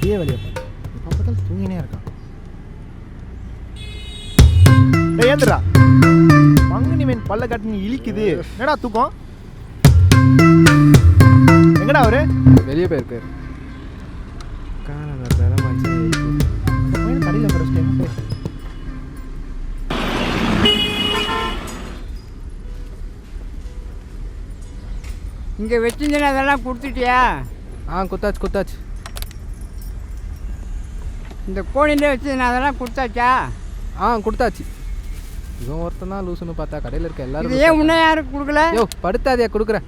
இதே வழியை பார்த்து இப்போ பார்த்தாலும் தூங்கினே இருக்கான். ஏந்திரா பங்குனி மீன் பல்ல கட்டி நீ இழிக்குது. என்னடா தூக்கம்? எங்கடா அவரு? வெளியே போயிருக்காரு. அந்த பையன் கடையில் குறைச்சிட்டு எங்க போய் இங்கே வச்சிருந்தேன் அதெல்லாம் கொடுத்துட்டியா? குத்தாச்சு. இந்த கோழிலே வச்சிருந்தேன் அதெல்லாம் கொடுத்தாச்சா? கொடுத்தாச்சு. இவன் ஒருத்தன் தான் லூசுன்னு பார்த்தா கடையில் இருக்க எல்லாரும். இது ஏன் முன்னே யாருக்கு கொடுக்கல? படுத்தாதியா கொடுக்குறேன்.